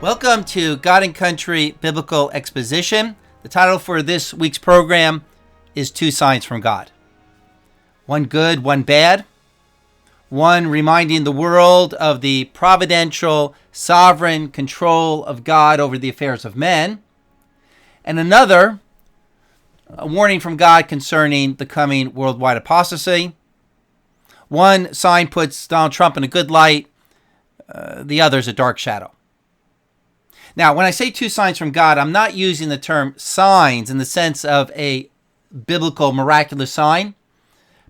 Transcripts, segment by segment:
Welcome to God and Country Biblical Exposition. The title for this week's program is Two Signs from God. One good, one bad. One reminding the world of the providential, sovereign control of God over the affairs of men. And another, a warning from God concerning the coming worldwide apostasy. One sign puts Donald Trump in a good light. The other is a dark shadow. Now, when I say two signs from God, I'm not using the term signs in the sense of a biblical miraculous sign,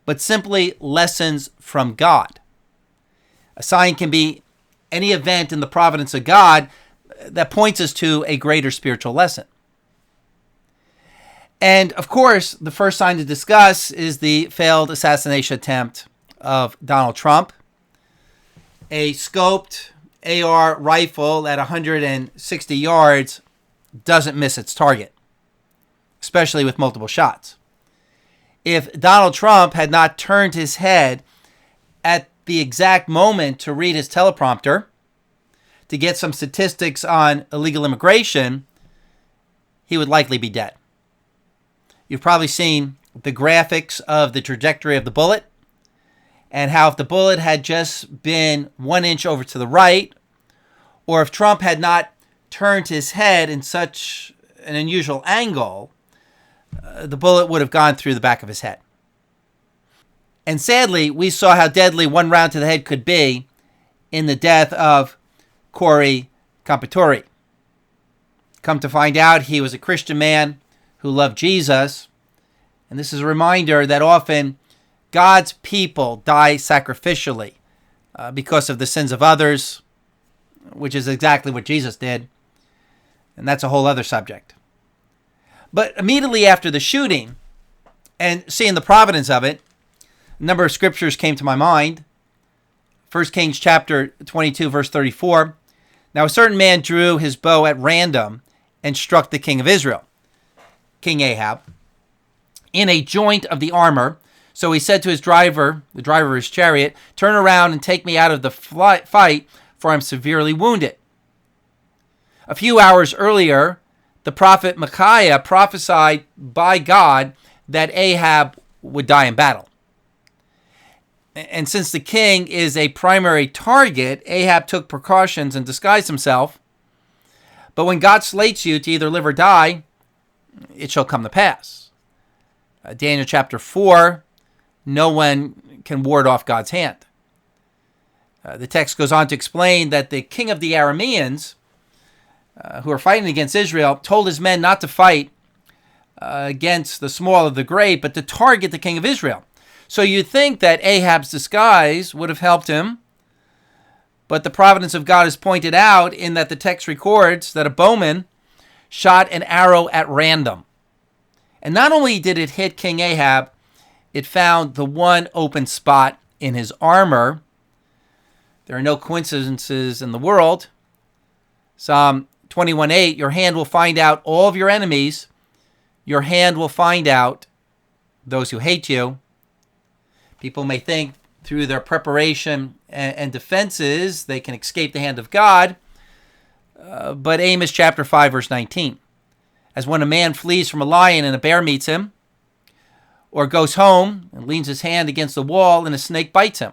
but simply lessons from God. A sign can be any event in the providence of God that points us to a greater spiritual lesson. And of course, the first sign to discuss is the failed assassination attempt of Donald Trump. A scoped AR rifle at 160 yards doesn't miss its target, especially with multiple shots. If Donald Trump had not turned his head at the exact moment to read his teleprompter to get some statistics on illegal immigration, he would likely be dead. You've probably seen the graphics of the trajectory of the bullet and how if the bullet had just been 1 inch over to the right, or if Trump had not turned his head in such an unusual angle, the bullet would have gone through the back of his head. And sadly, we saw how deadly one round to the head could be in the death of Corey Campitori. Come to find out, he was a Christian man who loved Jesus. And this is a reminder that often God's people die sacrificially because of the sins of others, which is exactly what Jesus did. And that's a whole other subject. But immediately after the shooting and seeing the providence of it, a number of scriptures came to my mind. 1 Kings chapter 22, verse 34. Now a certain man drew his bow at random and struck the king of Israel, King Ahab, in a joint of the armor. So he said to his driver, the driver of his chariot, "Turn around and take me out of the fight, for I'm severely wounded." A few hours earlier, the prophet Micaiah prophesied by God that Ahab would die in battle. And since the king is a primary target, Ahab took precautions and disguised himself. But when God slates you to either live or die, it shall come to pass. Daniel chapter 4, no one can ward off God's hand. The text goes on to explain that the king of the Arameans, who are fighting against Israel, told his men not to fight against the small or the great, but to target the king of Israel. So you'd think that Ahab's disguise would have helped him, but the providence of God is pointed out in that the text records that a bowman shot an arrow at random. And not only did it hit King Ahab, it found the one open spot in his armor. There are no coincidences in the world. Psalm 21:8, your hand will find out all of your enemies. Your hand will find out those who hate you. People may think through their preparation and defenses they can escape the hand of God. But Amos chapter 5, verse 19. As when a man flees from a lion and a bear meets him, or goes home and leans his hand against the wall and a snake bites him.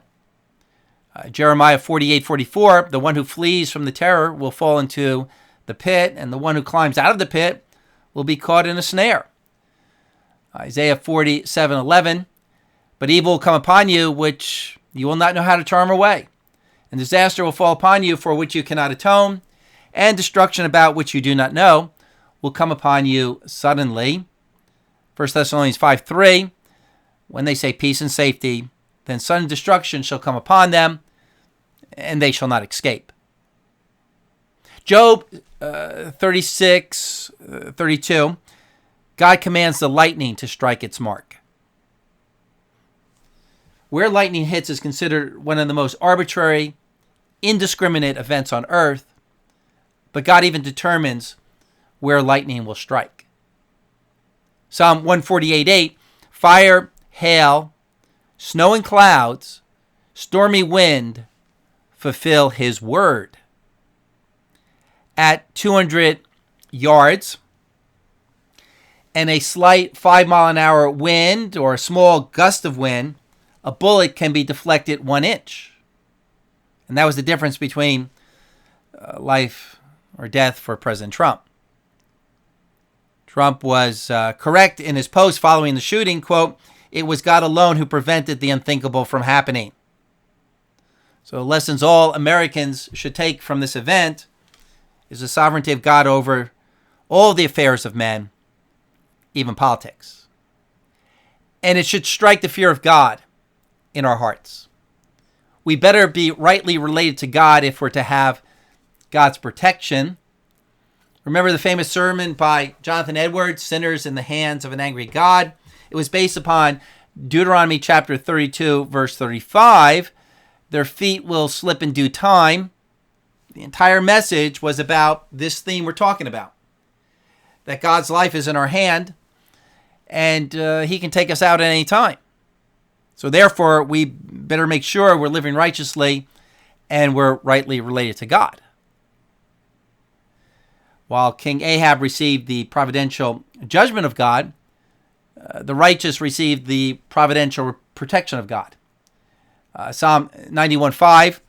Jeremiah 48:44, the one who flees from the terror will fall into the pit, and the one who climbs out of the pit will be caught in a snare. Isaiah 47:11, but evil will come upon you, which you will not know how to charm away, and disaster will fall upon you for which you cannot atone, and destruction about which you do not know will come upon you suddenly. 1 Thessalonians 5:3, when they say peace and safety, then sudden destruction shall come upon them, and they shall not escape. Job 36:32, God commands the lightning to strike its mark. Where lightning hits is considered one of the most arbitrary, indiscriminate events on earth, but God even determines where lightning will strike. Psalm 148:8, fire, hail, snow and clouds, stormy wind, fulfill his word. at 200 yards and a slight 5-mile-an-hour wind or a small gust of wind, a bullet can be deflected 1 inch. And that was the difference between life or death for President Trump. Trump was correct in his post following the shooting, quote, "It was God alone who prevented the unthinkable from happening." So lessons all Americans should take from this event is the sovereignty of God over all the affairs of men, even politics. And it should strike the fear of God in our hearts. We better be rightly related to God if we're to have God's protection. Remember the famous sermon by Jonathan Edwards, "Sinners in the Hands of an Angry God"? It was based upon Deuteronomy chapter 32, verse 35. Their feet will slip in due time. The entire message was about this theme we're talking about, that God's life is in our hand, and he can take us out at any time. So therefore, we better make sure we're living righteously and we're rightly related to God. While King Ahab received the providential judgment of God, the righteous received the providential protection of God. Psalm 91:5,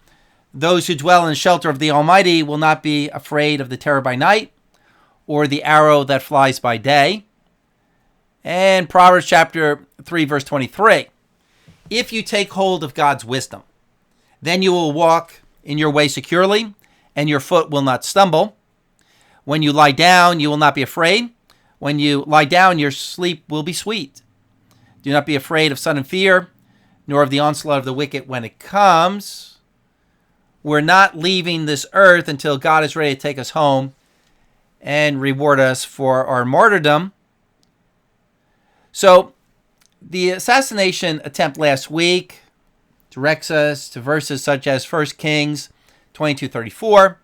"Those who dwell in the shelter of the Almighty will not be afraid of the terror by night or the arrow that flies by day." And Proverbs chapter 3, verse 23, "If you take hold of God's wisdom, then you will walk in your way securely, and your foot will not stumble. When you lie down, you will not be afraid. When you lie down, your sleep will be sweet. Do not be afraid of sudden fear, nor of the onslaught of the wicked when it comes." We're not leaving this earth until God is ready to take us home and reward us for our martyrdom. So the assassination attempt last week directs us to verses such as 1 Kings 22:34,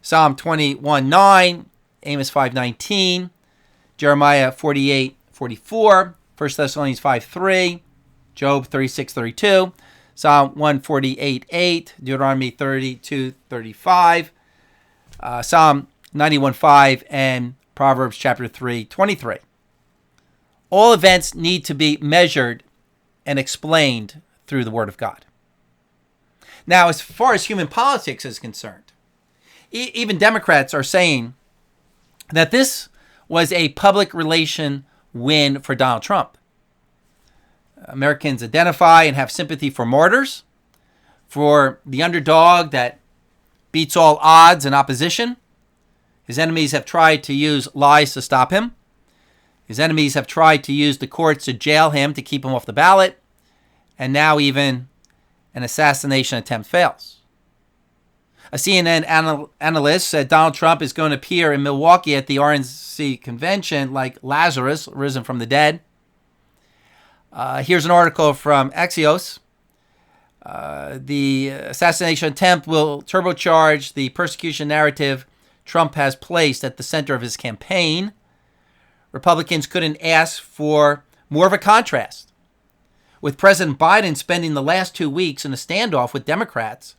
Psalm 21:9, Amos 5:19, Jeremiah 48:44, 1 Thessalonians 5:3, Job 36:32, Psalm 148:8, Deuteronomy 32:35, Psalm 91:5, and Proverbs chapter 3:23. All events need to be measured and explained through the Word of God. Now, as far as human politics is concerned, even Democrats are saying that this was a public relation win for Donald Trump. Americans identify and have sympathy for martyrs, for the underdog that beats all odds and opposition. His enemies have tried to use lies to stop him. His enemies have tried to use the courts to jail him to keep him off the ballot. And now even an assassination attempt fails. A CNN analyst said Donald Trump is going to appear in Milwaukee at the RNC convention like Lazarus, risen from the dead. Here's an article from Axios. The assassination attempt will turbocharge the persecution narrative Trump has placed at the center of his campaign. Republicans couldn't ask for more of a contrast, with President Biden spending the last 2 weeks in a standoff with Democrats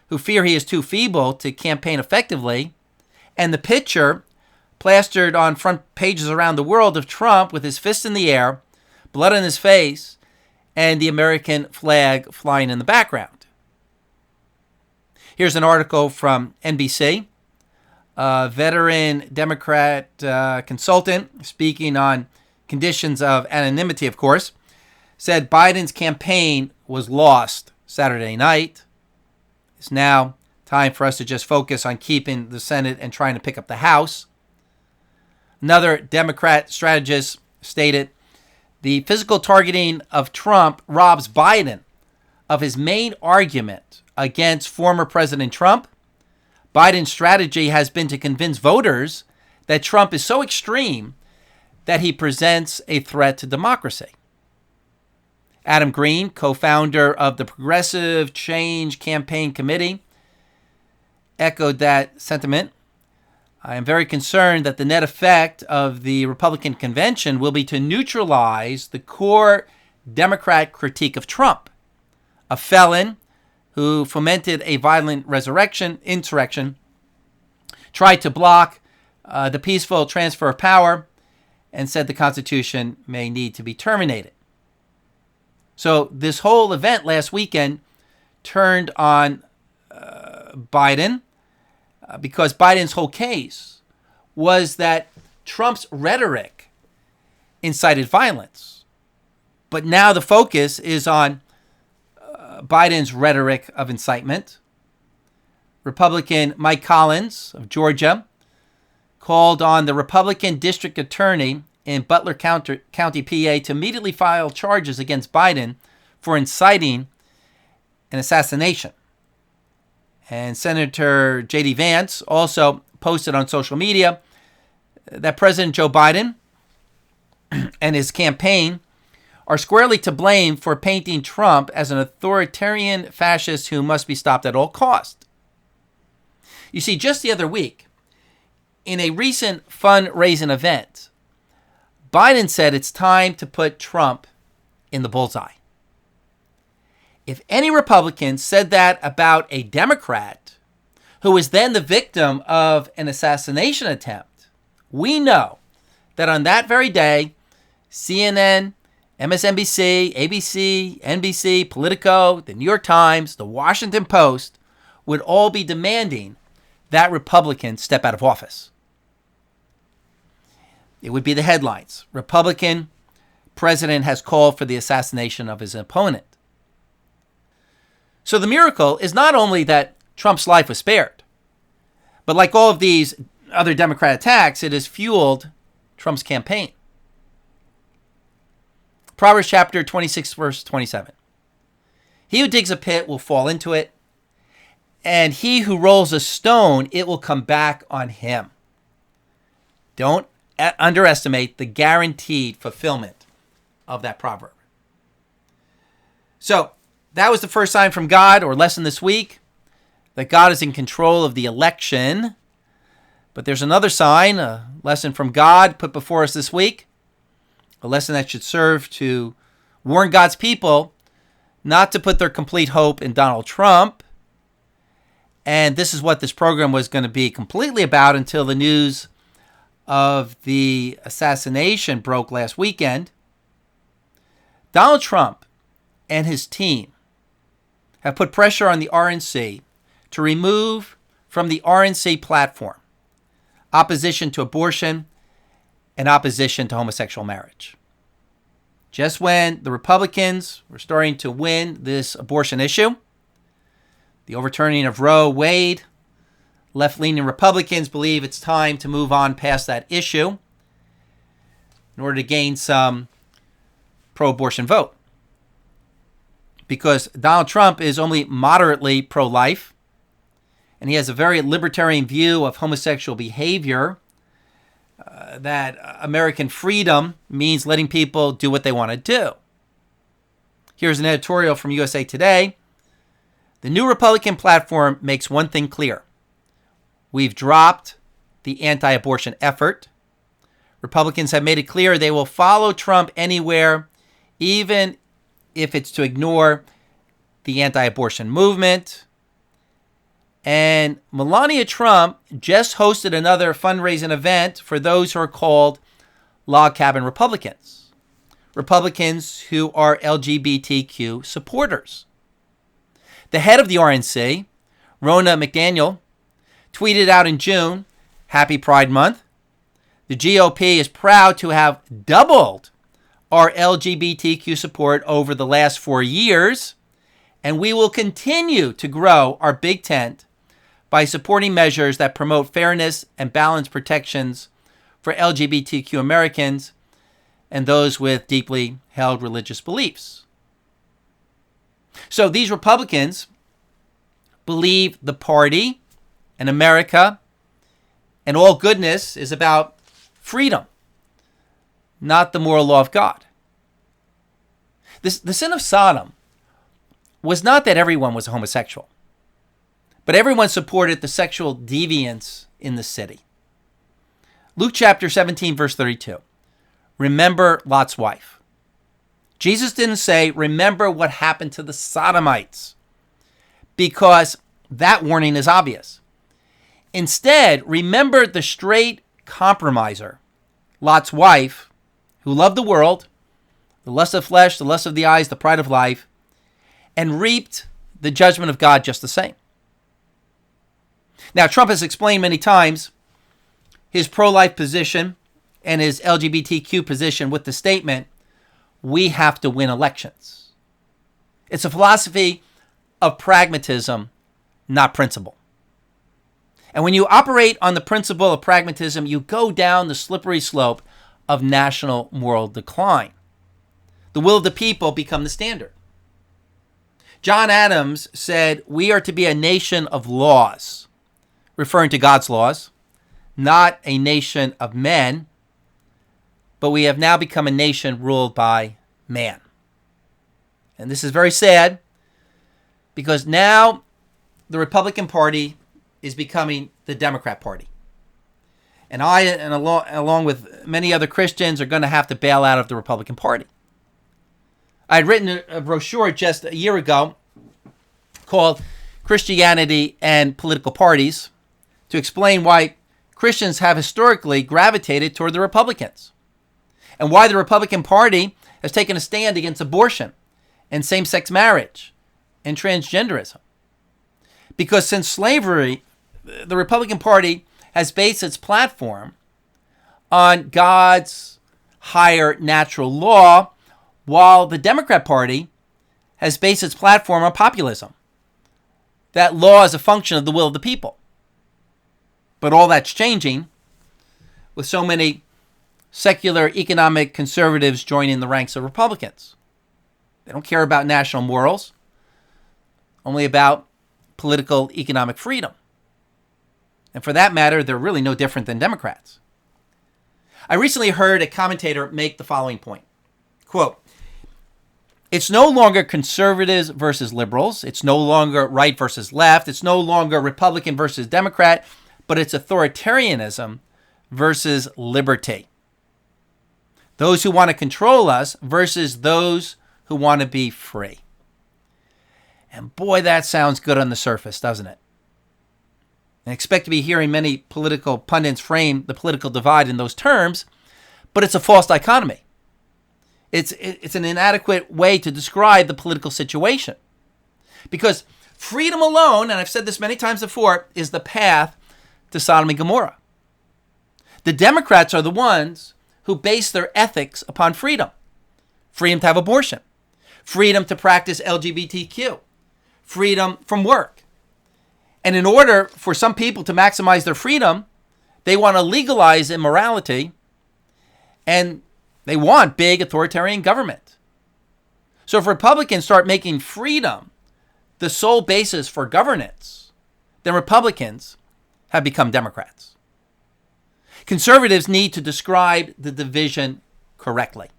who fear he is too feeble to campaign effectively, and the picture plastered on front pages around the world of Trump with his fist in the air, blood on his face, and the American flag flying in the background. Here's an article from NBC. A veteran Democrat consultant, speaking on conditions of anonymity, of course, said Biden's campaign was lost Saturday night. It's now time for us to just focus on keeping the Senate and trying to pick up the House. Another Democrat strategist stated, the physical targeting of Trump robs Biden of his main argument against former President Trump. Biden's strategy has been to convince voters that Trump is so extreme that he presents a threat to democracy. Adam Green, co-founder of the Progressive Change Campaign Committee, echoed that sentiment. I am very concerned that the net effect of the Republican convention will be to neutralize the core Democrat critique of Trump, a felon who fomented a violent insurrection tried to block the peaceful transfer of power, and said the Constitution may need to be terminated. So this whole event last weekend turned on Biden because Biden's whole case was that Trump's rhetoric incited violence. But now the focus is on Biden's rhetoric of incitement. Republican Mike Collins of Georgia called on the Republican district attorney in Butler County, PA, to immediately file charges against Biden for inciting an assassination. And Senator J.D. Vance also posted on social media that President Joe Biden and his campaign are squarely to blame for painting Trump as an authoritarian fascist who must be stopped at all costs. You see, just the other week, in a recent fundraising event, Biden said it's time to put Trump in the bullseye. If any Republican said that about a Democrat who was then the victim of an assassination attempt, we know that on that very day, CNN, MSNBC, ABC, NBC, Politico, the New York Times, the Washington Post would all be demanding that Republican step out of office. It would be the headlines. Republican president has called for the assassination of his opponent. So the miracle is not only that Trump's life was spared, but like all of these other Democrat attacks, it has fueled Trump's campaign. Proverbs chapter 26, verse 27. He who digs a pit will fall into it, and he who rolls a stone, it will come back on him. Don't underestimate the guaranteed fulfillment of that proverb. So that was the first sign from God, or lesson this week, that God is in control of the election. But there's another sign, a lesson from God put before us this week, a lesson that should serve to warn God's people not to put their complete hope in Donald Trump. And this is what this program was going to be completely about until the news of the assassination broke last weekend. Donald Trump and his team have put pressure on the RNC to remove from the RNC platform opposition to abortion and opposition to homosexual marriage. Just when the Republicans were starting to win this abortion issue, the overturning of Roe v. Wade, left-leaning Republicans believe it's time to move on past that issue in order to gain some pro-abortion vote. Because Donald Trump is only moderately pro-life, and he has a very libertarian view of homosexual behavior, that American freedom means letting people do what they want to do. Here's an editorial from USA Today. The new Republican platform makes one thing clear. We've dropped the anti-abortion effort. Republicans have made it clear they will follow Trump anywhere, even if it's to ignore the anti-abortion movement. And Melania Trump just hosted another fundraising event for those who are called log cabin Republicans. Republicans who are LGBTQ supporters. The head of the RNC, Ronna McDaniel, tweeted out in June, Happy Pride Month. The GOP is proud to have doubled our LGBTQ support over the last 4 years, and we will continue to grow our big tent by supporting measures that promote fairness and balanced protections for LGBTQ Americans and those with deeply held religious beliefs. So these Republicans believe the party and America and all goodness is about freedom, not the moral law of God. The sin of Sodom was not that everyone was a homosexual, but everyone supported the sexual deviance in the city. Luke chapter 17, verse 32. Remember Lot's wife. Jesus didn't say, remember what happened to the Sodomites, because that warning is obvious. Instead, remember the straight compromiser, Lot's wife, who loved the world, the lust of flesh, the lust of the eyes, the pride of life, and reaped the judgment of God just the same. Now, Trump has explained many times his pro-life position and his LGBTQ position with the statement, we have to win elections. It's a philosophy of pragmatism, not principle. And when you operate on the principle of pragmatism, you go down the slippery slope of national moral decline. The will of the people become the standard. John Adams said, we are to be a nation of laws, referring to God's laws, not a nation of men, but we have now become a nation ruled by man. And this is very sad because now the Republican Party is becoming the Democrat Party. And I, and along with many other Christians, are going to have to bail out of the Republican Party. I had written a brochure just a year ago called Christianity and Political Parties to explain why Christians have historically gravitated toward the Republicans and why the Republican Party has taken a stand against abortion and same-sex marriage and transgenderism. Because since slavery, the Republican Party has based its platform on God's higher natural law, while the Democrat Party has based its platform on populism. That law is a function of the will of the people. But all that's changing with so many secular economic conservatives joining the ranks of Republicans. They don't care about national morals, only about political economic freedom. And for that matter, they're really no different than Democrats. I recently heard a commentator make the following point. Quote, it's no longer conservatives versus liberals. It's no longer right versus left. It's no longer Republican versus Democrat, but it's authoritarianism versus liberty. Those who want to control us versus those who want to be free. And boy, that sounds good on the surface, doesn't it? I expect to be hearing many political pundits frame the political divide in those terms, but it's a false dichotomy. It's an inadequate way to describe the political situation. Because freedom alone, and I've said this many times before, is the path to Sodom and Gomorrah. The Democrats are the ones who base their ethics upon freedom. Freedom to have abortion. Freedom to practice LGBTQ. Freedom from work. And in order for some people to maximize their freedom, they want to legalize immorality and they want big authoritarian government. So if Republicans start making freedom the sole basis for governance, then Republicans have become Democrats. Conservatives need to describe the division correctly.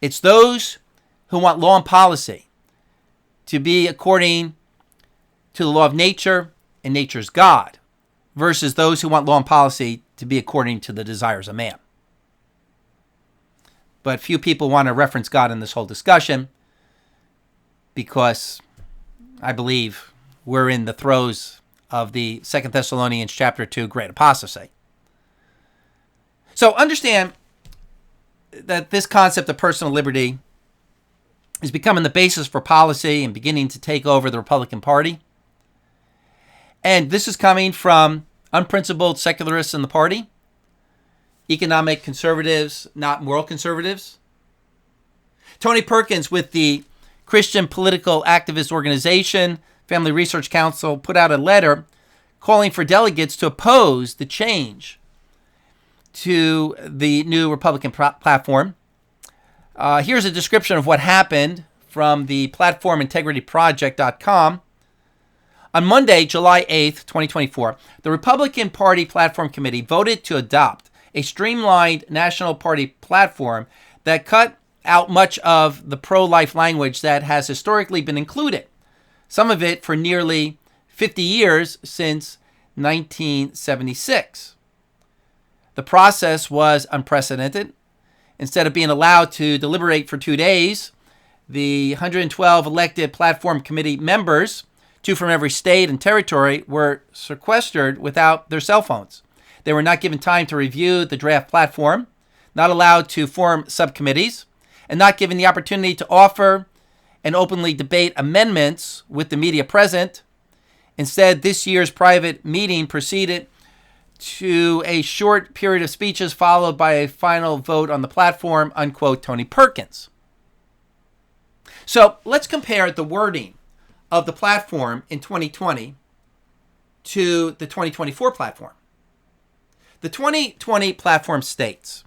It's those who want law and policy to be according to the law of nature and nature's God, versus those who want law and policy to be according to the desires of man. But few people want to reference God in this whole discussion because I believe we're in the throes of the 2 Thessalonians chapter 2 great apostasy. So understand that this concept of personal liberty is becoming the basis for policy and beginning to take over the Republican Party. And this is coming from unprincipled secularists in the party, economic conservatives, not moral conservatives. Tony Perkins with the Christian Political Activist Organization, Family Research Council, put out a letter calling for delegates to oppose the change to the new Republican platform. Here's a description of what happened from the platformintegrityproject.com. On Monday, July 8th, 2024, the Republican Party Platform Committee voted to adopt a streamlined national party platform that cut out much of the pro-life language that has historically been included, some of it for nearly 50 years since 1976. The process was unprecedented. Instead of being allowed to deliberate for 2 days, the 112 elected Platform Committee members Two from every state and territory were sequestered without their cell phones. They were not given time to review the draft platform, not allowed to form subcommittees, and not given the opportunity to offer and openly debate amendments with the media present. Instead, this year's private meeting proceeded to a short period of speeches followed by a final vote on the platform, unquote, Tony Perkins. So let's compare the wording of the platform in 2020 to the 2024 platform. The 2020 platform states,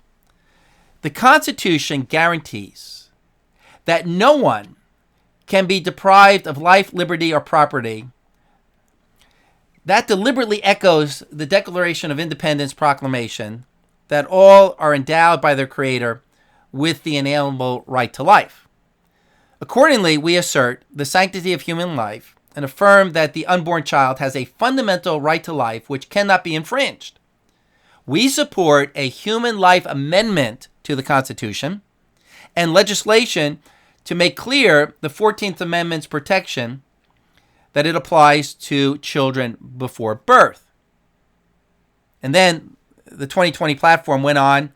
the Constitution guarantees that no one can be deprived of life, liberty, or property. That deliberately echoes the Declaration of Independence proclamation that all are endowed by their Creator with the inalienable right to life. Accordingly, we assert the sanctity of human life and affirm that the unborn child has a fundamental right to life which cannot be infringed. We support a human life amendment to the Constitution and legislation to make clear the 14th Amendment's protection that it applies to children before birth. And then the 2020 platform went on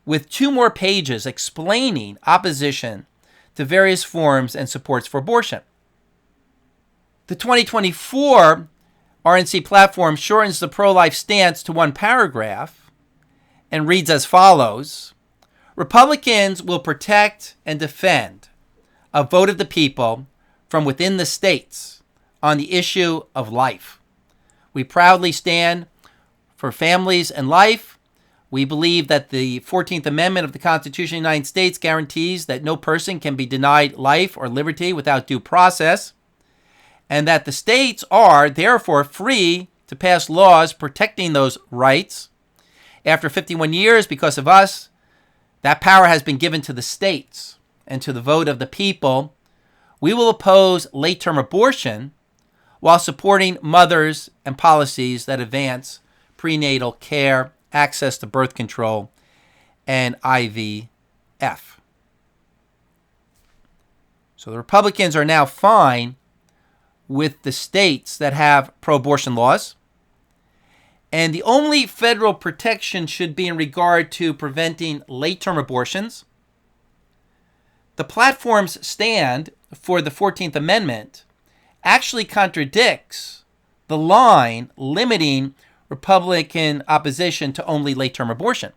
with 2 more pages explaining opposition to various forms and supports for abortion. The 2024 RNC platform shortens the pro-life stance to 1 paragraph and reads as follows: Republicans will protect and defend a vote of the people from within the states on the issue of life. We proudly stand for families and life. We believe that the 14th Amendment of the Constitution of the United States guarantees that no person can be denied life or liberty without due process, and that the states are therefore free to pass laws protecting those rights. After 51 years, because of us, that power has been given to the states and to the vote of the people. We will oppose late-term abortion while supporting mothers and policies that advance prenatal care, access to birth control, and IVF. So the Republicans are now fine with the states that have pro-abortion laws, and the only federal protection should be in regard to preventing late-term abortions. The platform's stand for the 14th Amendment actually contradicts the line limiting Republican opposition to only late-term abortion.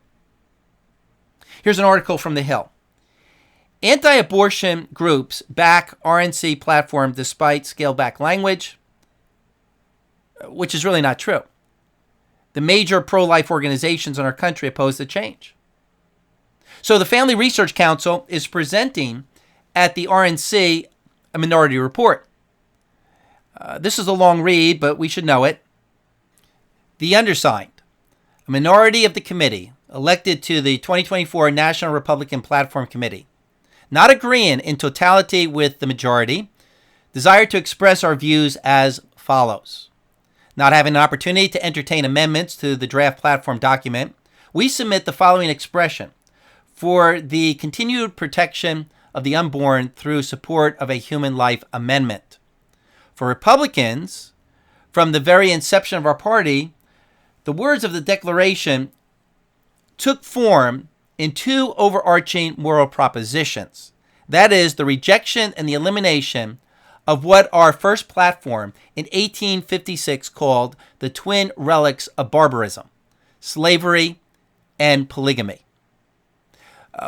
Here's an article from The Hill. Anti-abortion groups back RNC platform despite scaled-back language, which is really not true. The major pro-life organizations in our country oppose the change. So the Family Research Council is presenting at the RNC a minority report. This is a long read, but we should know it. The undersigned, a minority of the committee elected to the 2024 National Republican Platform Committee, not agreeing in totality with the majority, desire to express our views as follows. Not having an opportunity to entertain amendments to the draft platform document, we submit the following expression for the continued protection of the unborn through support of a human life amendment. For Republicans, from the very inception of our party, the words of the Declaration took form in 2 overarching moral propositions. That is, the rejection and the elimination of what our first platform in 1856 called the twin relics of barbarism, slavery and polygamy.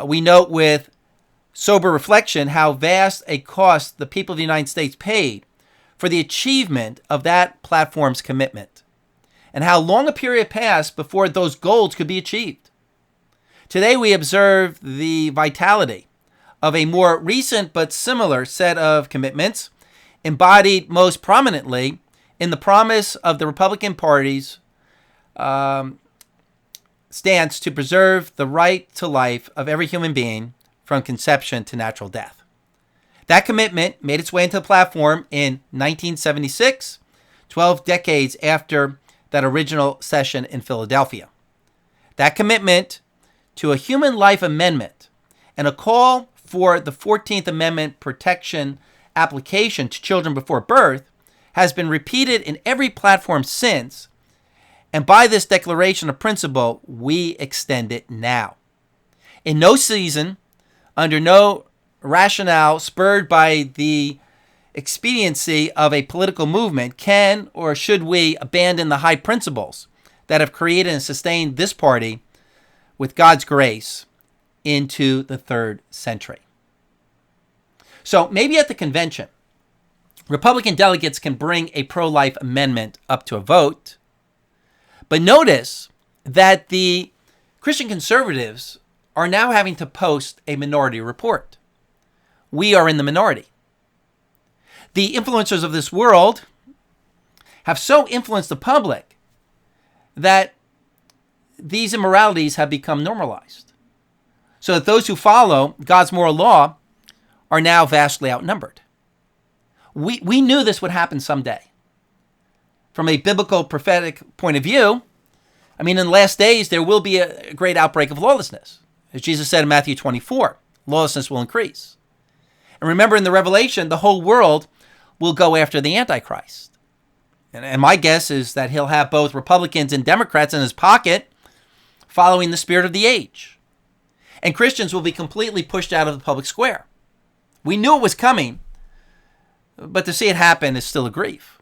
We note with sober reflection how vast a cost the people of the United States paid for the achievement of that platform's commitment, and how long a period passed before those goals could be achieved. Today we observe the vitality of a more recent but similar set of commitments, embodied most prominently in the promise of the Republican Party's stance to preserve the right to life of every human being from conception to natural death. That commitment made its way into the platform in 1976, 12 decades after that original session in Philadelphia. That commitment to a human life amendment and a call for the 14th Amendment protection application to children before birth has been repeated in every platform since, and by this declaration of principle, we extend it now. In no season, under no rationale spurred by the expediency of a political movement, can or should we abandon the high principles that have created and sustained this party with God's grace into the 3rd century. So maybe at the convention, Republican delegates can bring a pro-life amendment up to a vote. But notice that the Christian conservatives are now having to post a minority report. We are in the minority. The influencers of this world have so influenced the public that these immoralities have become normalized, so that those who follow God's moral law are now vastly outnumbered. We knew this would happen someday. From a biblical prophetic point of view, I mean, in the last days, there will be a great outbreak of lawlessness. As Jesus said in Matthew 24, lawlessness will increase. And remember, in the Revelation, the whole world will go after the Antichrist. And my guess is that he'll have both Republicans and Democrats in his pocket following the spirit of the age. And Christians will be completely pushed out of the public square. We knew it was coming, but to see it happen is still a grief.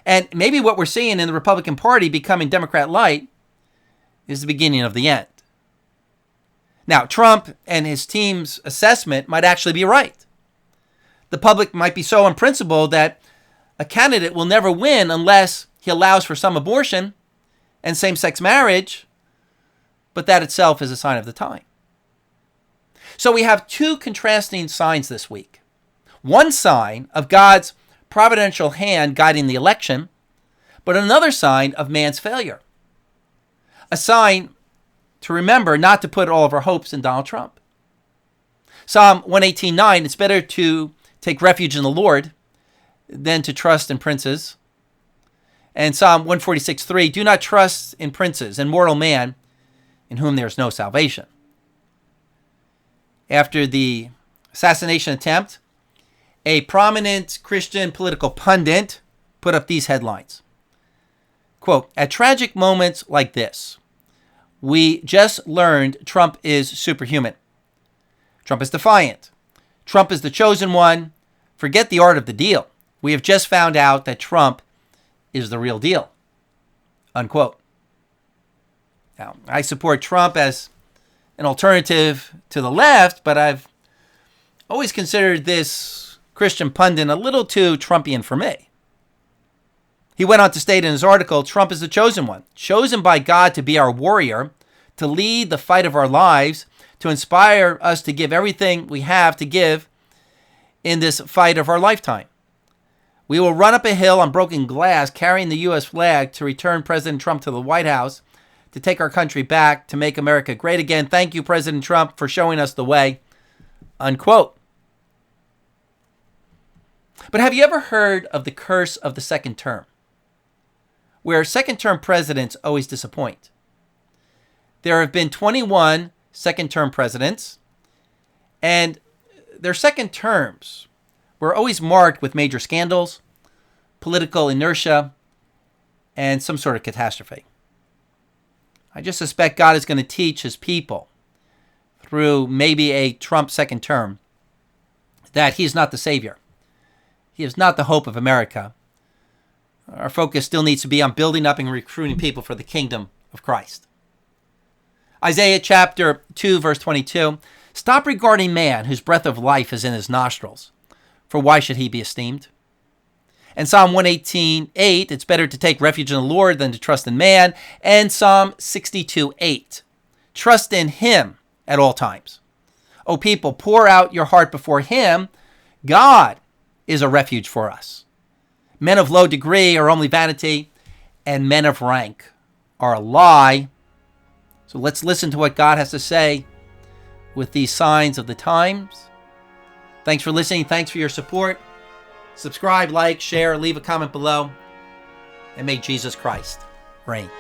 And maybe what we're seeing in the Republican Party becoming Democrat light is the beginning of the end. Now, Trump and his team's assessment might actually be right. The public might be so unprincipled that a candidate will never win unless he allows for some abortion and same-sex marriage, but that itself is a sign of the time. So we have two contrasting signs this week. One sign of God's providential hand guiding the election, but another sign of man's failure. A sign to remember not to put all of our hopes in Donald Trump. Psalm 118:9, it's better to take refuge in the Lord than to trust in princes. And Psalm 146:3, do not trust in princes and mortal man in whom there is no salvation. After the assassination attempt, a prominent Christian political pundit put up these headlines. Quote, at tragic moments like this, we just learned Trump is superhuman. Trump is defiant. Trump is the chosen one. Forget the art of the deal. We have just found out that Trump is the real deal. Unquote. Now, I support Trump as an alternative to the left, but I've always considered this Christian pundit a little too Trumpian for me. He went on to state in his article, Trump is the chosen one, chosen by God to be our warrior, to lead the fight of our lives, to inspire us to give everything we have to give in this fight of our lifetime. We will run up a hill on broken glass carrying the U.S. flag to return President Trump to the White House, to take our country back, to make America great again. Thank you, President Trump, for showing us the way. Unquote. But have you ever heard of the curse of the second term, where second-term presidents always disappoint? There have been 21 second-term presidents, and their second terms were always marked with major scandals, political inertia, and some sort of catastrophe. I just suspect God is going to teach his people through maybe a Trump second term that he is not the savior. He is not the hope of America. Our focus still needs to be on building up and recruiting people for the kingdom of Christ. Isaiah chapter 2, verse 22. Stop regarding man whose breath of life is in his nostrils, for why should he be esteemed? And Psalm 118:8, it's better to take refuge in the Lord than to trust in man. And Psalm 62:8, trust in him at all times. O people, pour out your heart before him. God is a refuge for us. Men of low degree are only vanity, and men of rank are a lie. So let's listen to what God has to say with these signs of the times. Thanks for listening. Thanks for your support. Subscribe, like, share, leave a comment below, and make Jesus Christ reign.